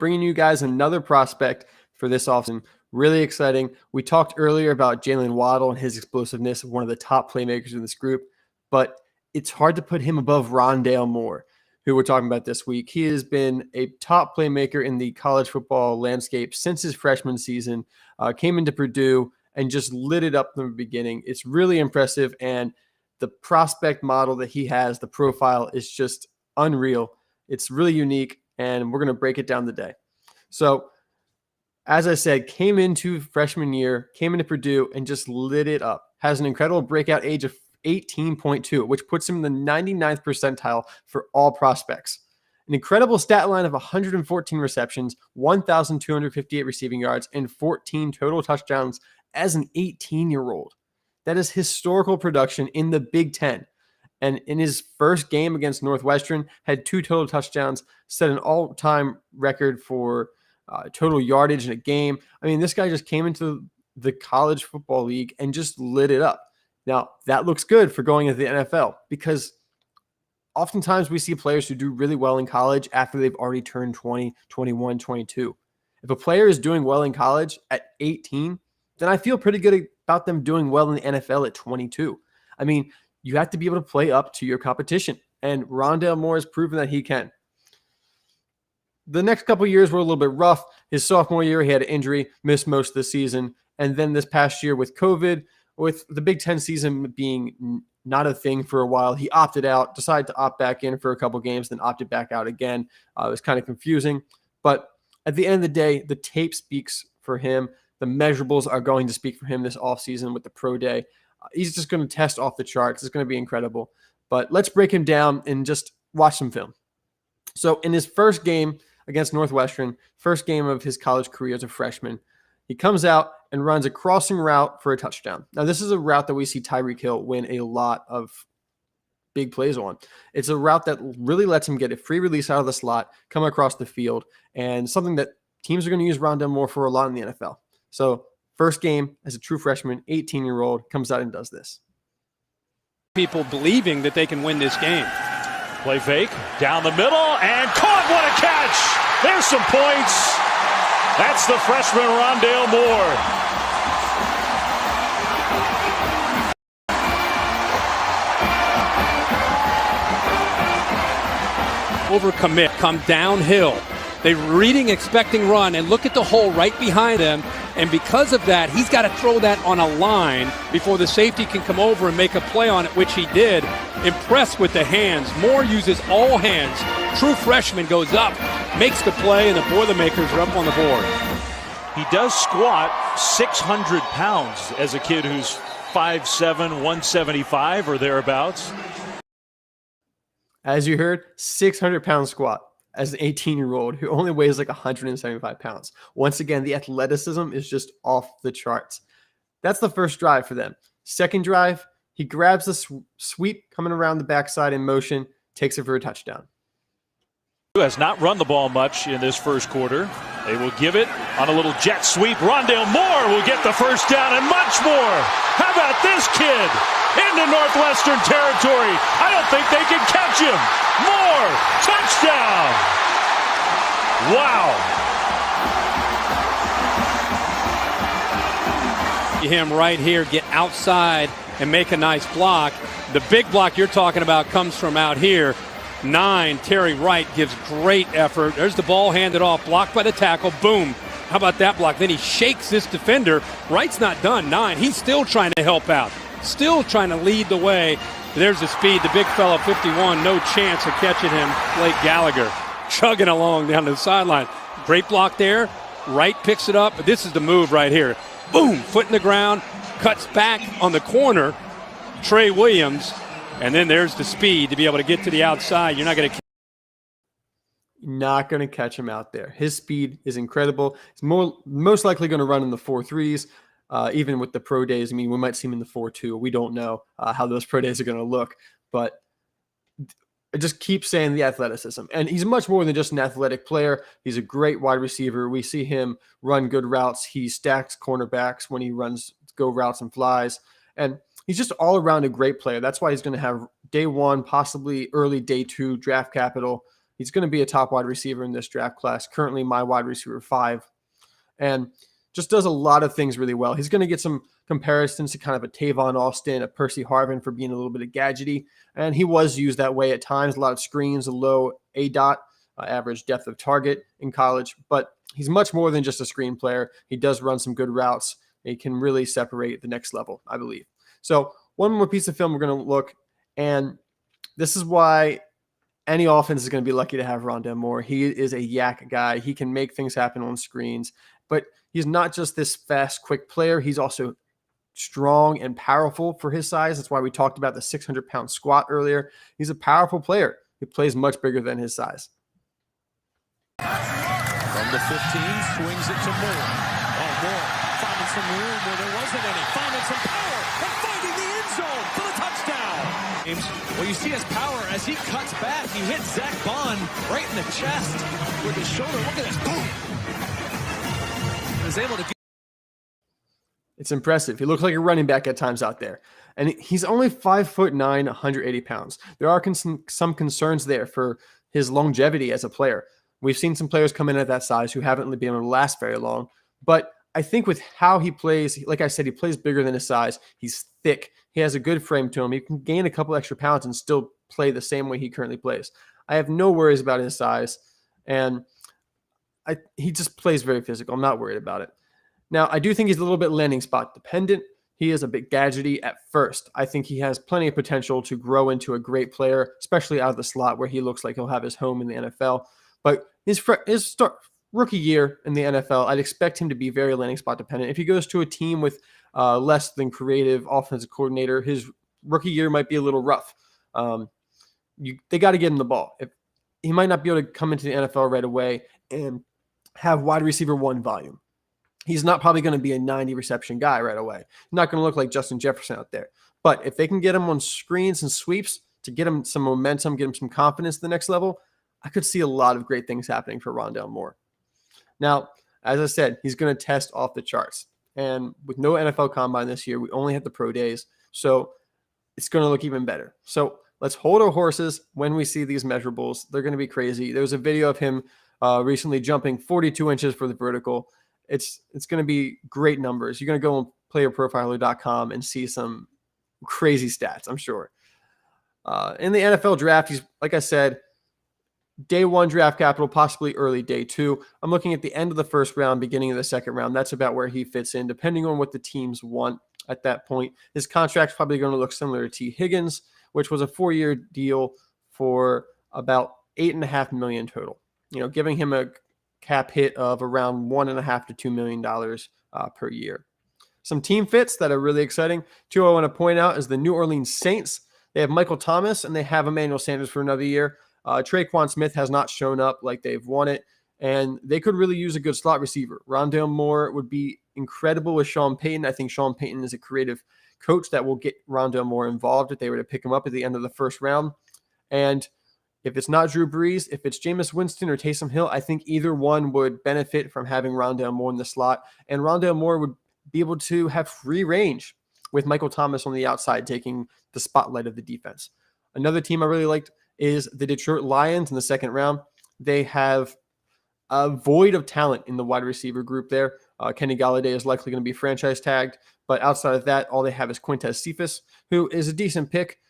bringing you guys another prospect for this offseason. Really exciting. We talked earlier about Jalen Waddle and his explosiveness, one of the top playmakers in this group, but it's hard to put him above Rondale Moore, who we're talking about this week. He has been a top playmaker in the college football landscape since his freshman season, came into Purdue and just lit it up from the beginning. It's really impressive, and the prospect model that he has, the profile, is just unreal. It's really unique, and we're going to break it down today. So, as I said, came into freshman year, came into Purdue, and just lit it up. Has an incredible breakout age of 18.2, which puts him in the 99th percentile for all prospects. An incredible stat line of 114 receptions, 1,258 receiving yards, and 14 total touchdowns as an 18-year-old. That is historical production in the Big Ten. And in his first game against Northwestern, had 2 total touchdowns, set an all-time record for total yardage in a game. I mean, this guy just came into the college football league and just lit it up. Now, that looks good for going into the NFL because oftentimes we see players who do really well in college after they've already turned 20, 21, 22. If a player is doing well in college at 18, then I feel pretty good about them doing well in the NFL at 22. I mean, you have to be able to play up to your competition, and Rondale Moore has proven that he can. The next couple of years were a little bit rough. His sophomore year, he had an injury, missed most of the season. And then this past year with COVID, with the Big Ten season being not a thing for a while, he opted out, decided to opt back in for a couple games, then opted back out again. It was kind of confusing. But at the end of the day, the tape speaks for him. The measurables are going to speak for him this offseason with the pro day. He's just going to test off the charts. It's going to be incredible. But let's break him down and just watch some film. So in his first game against Northwestern, first game of his college career as a freshman, he comes out and runs a crossing route for a touchdown. Now, this is a route that we see Tyreek Hill win a lot of big plays on. It's a route that really lets him get a free release out of the slot, come across the field, and something that teams are going to use Rondale Moore for a lot in the NFL. So first game as a true freshman, 18-year-old, comes out and does this. People believing that they can win this game. Play fake, down the middle, and caught. What a catch! There's some points. That's the freshman Rondale Moore. Overcommit, come downhill. They're reading, expecting run, and look at the hole right behind them. And because of that, he's got to throw that on a line before the safety can come over and make a play on it, which he did. Impressed with the hands. Moore uses all hands. True freshman goes up, makes the play, and the Boilermakers are up on the board. He does squat 600 pounds as a kid who's 5'7", 175 or thereabouts. As you heard, 600-pound squat as an 18-year-old who only weighs like 175 pounds. Once again, the athleticism is just off the charts. That's the first drive for them. Second drive, he grabs the sweep coming around the backside in motion, takes it for a touchdown. Who has not run the ball much in this first quarter. They will give it on a little jet sweep. Rondale Moore will get the first down and much more. How about this kid into Northwestern territory? I don't think they can catch him. Moore, touchdown. Wow. Him right here, get outside and make a nice block. The big block you're talking about comes from out here. 9, Terry Wright gives great effort. There's the ball handed off, blocked by the tackle. Boom. How about that block? Then he shakes this defender. Wright's not done. 9, he's still trying to help out. Still trying to lead the way. There's the speed. The big fellow, 51, no chance of catching him. Blake Gallagher chugging along down the sideline. Great block there. Wright picks it up. But this is the move right here. Boom, foot in the ground, cuts back on the corner. Trey Williams. And then there's the speed to be able to get to the outside. You're not going to catch him out there. His speed is incredible. He's most likely going to run in the 4.3s, even with the pro days. I mean, we might see him in the 4.2. We don't know how those pro days are going to look, but I just keep saying the athleticism. And he's much more than just an athletic player. He's a great wide receiver. We see him run good routes. He stacks cornerbacks when he runs go routes and flies. And he's just all around a great player. That's why he's going to have day 1, possibly early day 2 draft capital. He's going to be a top wide receiver in this draft class, currently my wide receiver 5, and just does a lot of things really well. He's going to get some comparisons to kind of a Tavon Austin, a Percy Harvin for being a little bit of gadgety, and he was used that way at times, a lot of screens, a low ADOT, average depth of target in college, but he's much more than just a screen player. He does run some good routes. He can really separate the next level, I believe. So one more piece of film we're going to look, and this is why any offense is going to be lucky to have Rondale Moore. He is a yak guy. He can make things happen on screens, but he's not just this fast, quick player. He's also strong and powerful for his size. That's why we talked about the 600-pound squat earlier. He's a powerful player. He plays much bigger than his size. From the 15, swings it to Moore. Oh, Moore finding some room where there wasn't any. Finding some power and finding the end zone for the touchdown. Well, you see his power as he cuts back. He hits Zach Bond right in the chest with his shoulder. Look at this. Boom. Is able to get. It's impressive. He looks like a running back at times out there. And he's only 5'9", 180 pounds. There are some concerns there for his longevity as a player. We've seen some players come in at that size who haven't been able to last very long. But I think with how he plays, like I said, he plays bigger than his size. He's thick. He has a good frame to him. He can gain a couple extra pounds and still play the same way he currently plays. I have no worries about his size. And he just plays very physical. I'm not worried about it. Now, I do think he's a little bit landing spot dependent. He is a bit gadgety at first. I think he has plenty of potential to grow into a great player, especially out of the slot where he looks like he'll have his home in the NFL. But his rookie year in the NFL, I'd expect him to be very landing spot dependent. If he goes to a team with less than creative offensive coordinator, his rookie year might be a little rough. They got to get him the ball. He might not be able to come into the NFL right away and have wide receiver 1 volume. He's not probably going to be a 90 reception guy right away. He's not going to look like Justin Jefferson out there. But if they can get him on screens and sweeps to get him some momentum, get him some confidence to the next level, I could see a lot of great things happening for Rondale Moore. Now, as I said, he's going to test off the charts. And with no NFL Combine this year, we only have the pro days. So it's going to look even better. So let's hold our horses when we see these measurables. They're going to be crazy. There was a video of him recently jumping 42 inches for the vertical. It's going to be great numbers. You're going to go on playerprofiler.com and see some crazy stats, I'm sure. In the NFL draft, he's, like I said, day 1 draft capital, possibly early day 2. I'm looking at the end of the first round, beginning of the second round. That's about where he fits in, depending on what the teams want at that point. His contract's probably going to look similar to T. Higgins, which was a 4-year deal for about $8.5 million total. Giving him a cap hit of around $1.5 to $2 million per year. Some team fits that are really exciting. 2 I want to point out is the New Orleans Saints. They have Michael Thomas and they have Emmanuel Sanders for another year. Traquan Smith has not shown up like they've wanted, and they could really use a good slot receiver. Rondale Moore would be incredible with Sean Payton. I think Sean Payton is a creative coach that will get Rondale Moore involved if they were to pick him up at the end of the first round. And if it's not Drew Brees, if it's Jameis Winston or Taysom Hill, I think either one would benefit from having Rondale Moore in the slot. And Rondale Moore would be able to have free range with Michael Thomas on the outside taking the spotlight of the defense. Another team I really liked is the Detroit Lions in the second round. They have a void of talent in the wide receiver group there. Kenny Galladay is likely going to be franchise tagged. But outside of that, all they have is Quintez Cephas, who is a decent pick,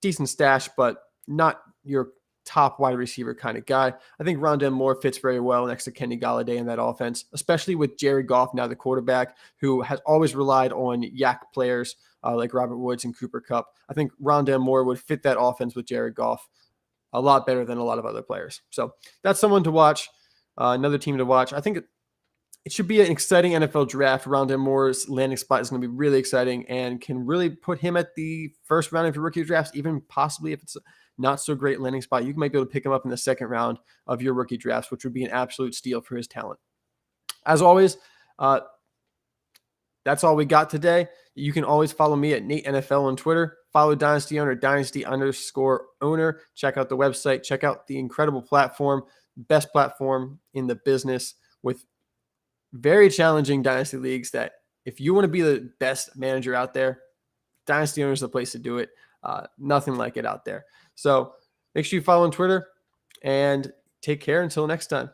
decent stash, but not your top wide receiver kind of guy. I think Rondale Moore fits very well next to Kenny Galladay in that offense, especially with Jared Goff now the quarterback, who has always relied on yak players like Robert Woods and Cooper Kupp. I think Rondale Moore would fit that offense with Jared Goff a lot better than a lot of other players. So that's someone to watch, another team to watch. I think it should be an exciting NFL draft. Rondale Moore's landing spot is going to be really exciting and can really put him at the first round of your rookie drafts, even possibly if it's not so great landing spot. You might be able to pick him up in the second round of your rookie drafts, which would be an absolute steal for his talent. As always, that's all we got today. You can always follow me at Nate NFL on Twitter. Follow Dynasty Owner, Dynasty_owner. Check out the website. Check out the incredible platform, best platform in the business with very challenging Dynasty leagues that if you want to be the best manager out there, Dynasty Owner is the place to do it. Nothing like it out there. So make sure you follow on Twitter. and take care until next time.